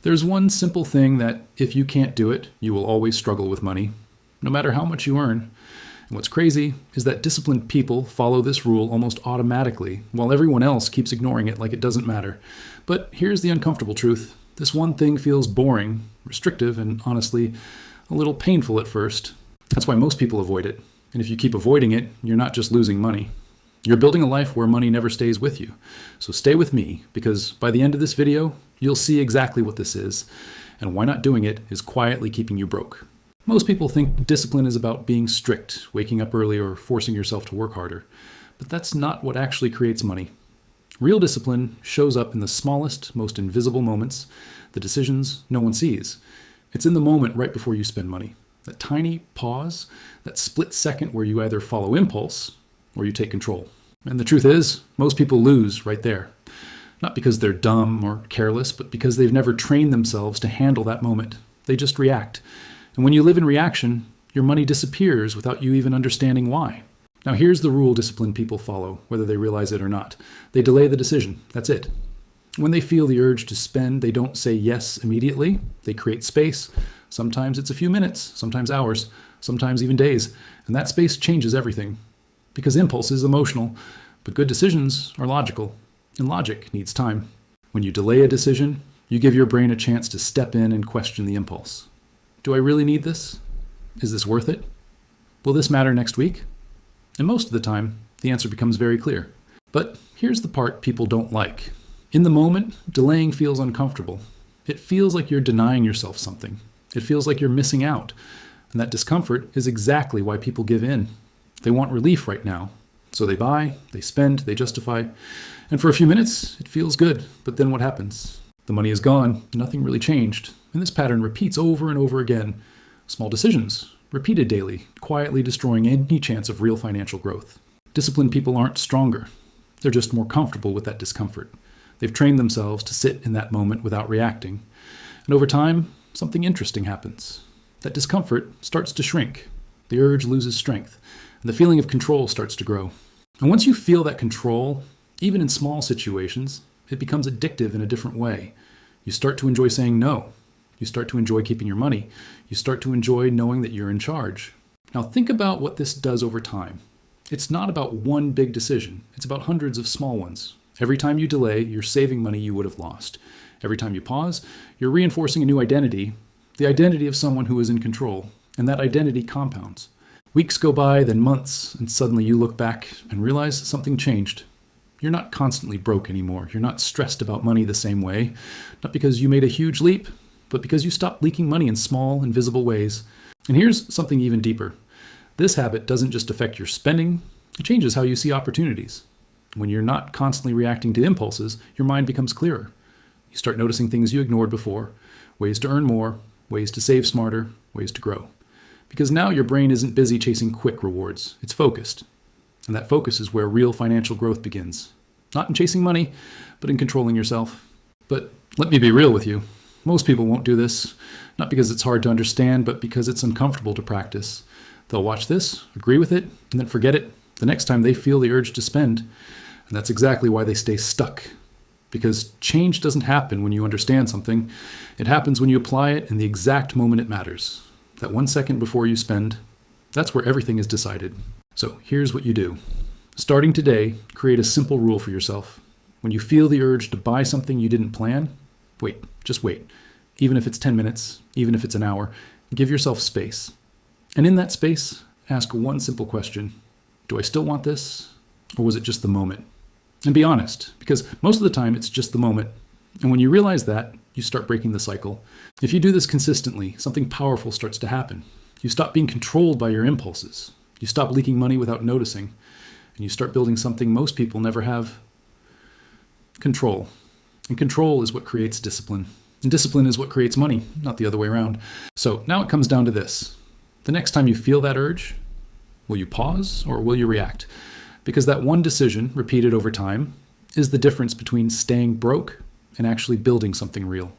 There's one simple thing that if you can't do it, you will always struggle with money, no matter how much you earn. And what's crazy is that disciplined people follow this rule almost automatically, while everyone else keeps ignoring it like it doesn't matter. But here's the uncomfortable truth. This one thing feels boring, restrictive, and honestly, a little painful at first. That's why most people avoid it. And if you keep avoiding it, you're not just losing money. You're building a life where money never stays with you. So stay with me, because by the end of this video, you'll see exactly what this is, and why not doing it is quietly keeping you broke. Most people think discipline is about being strict, waking up early, or forcing yourself to work harder. But that's not what actually creates money. Real discipline shows up in the smallest, most invisible moments, the decisions no one sees. It's in the moment right before you spend money. That tiny pause, that split second where you either follow impulse or you take control. And the truth is, most people lose right there. Not because they're dumb or careless, but because they've never trained themselves to handle that moment. They just react. And when you live in reaction, your money disappears without you even understanding why. Now here's the rule disciplined people follow, whether they realize it or not. They delay the decision. That's it. When they feel the urge to spend, they don't say yes immediately. They create space. Sometimes it's a few minutes, sometimes hours, sometimes even days. And that space changes everything. Because impulse is emotional, but good decisions are logical. And logic needs time. When you delay a decision, you give your brain a chance to step in and question the impulse. Do I really need this? Is this worth it? Will this matter next week? And most of the time, the answer becomes very clear. But here's the part people don't like. In the moment, delaying feels uncomfortable. It feels like you're denying yourself something. It feels like you're missing out. And that discomfort is exactly why people give in. They want relief right now. So they buy, they spend, they justify. And for a few minutes, it feels good. But then what happens? The money is gone. Nothing really changed. And this pattern repeats over and over again. Small decisions, repeated daily, quietly destroying any chance of real financial growth. Disciplined people aren't stronger. They're just more comfortable with that discomfort. They've trained themselves to sit in that moment without reacting. And over time, something interesting happens. That discomfort starts to shrink. The urge loses strength. And the feeling of control starts to grow. And once you feel that control, even in small situations, it becomes addictive in a different way. You start to enjoy saying no. You start to enjoy keeping your money. You start to enjoy knowing that you're in charge. Now think about what this does over time. It's not about one big decision. It's about hundreds of small ones. Every time you delay, you're saving money you would have lost. Every time you pause, you're reinforcing a new identity, the identity of someone who is in control. And that identity compounds. Weeks go by, then months, and suddenly you look back and realize something changed. You're not constantly broke anymore. You're not stressed about money the same way. Not because you made a huge leap, but because you stopped leaking money in small, invisible ways. And here's something even deeper. This habit doesn't just affect your spending, it changes how you see opportunities. When you're not constantly reacting to impulses, your mind becomes clearer. You start noticing things you ignored before, ways to earn more, ways to save smarter, ways to grow. Because now your brain isn't busy chasing quick rewards, it's focused. And that focus is where real financial growth begins. Not in chasing money, but in controlling yourself. But let me be real with you. Most people won't do this, not because it's hard to understand, but because it's uncomfortable to practice. They'll watch this, agree with it, and then forget it the next time they feel the urge to spend. And that's exactly why they stay stuck. Because change doesn't happen when you understand something. It happens when you apply it in the exact moment it matters. That 1 second before you spend, that's where everything is decided. So here's what you do. Starting today, create a simple rule for yourself. When you feel the urge to buy something you didn't plan, wait, just wait. Even if it's 10 minutes, even if it's an hour, give yourself space. And in that space, ask one simple question. Do I still want this? Or was it just the moment? And be honest, because most of the time it's just the moment. And when you realize that, you start breaking the cycle. If you do this consistently, something powerful starts to happen. You stop being controlled by your impulses. You stop leaking money without noticing. And you start building something most people never have. Control. And control is what creates discipline. And discipline is what creates money, not the other way around. So now it comes down to this. The next time you feel that urge, will you pause or will you react? Because that one decision, repeated over time, is the difference between staying broke and actually building something real.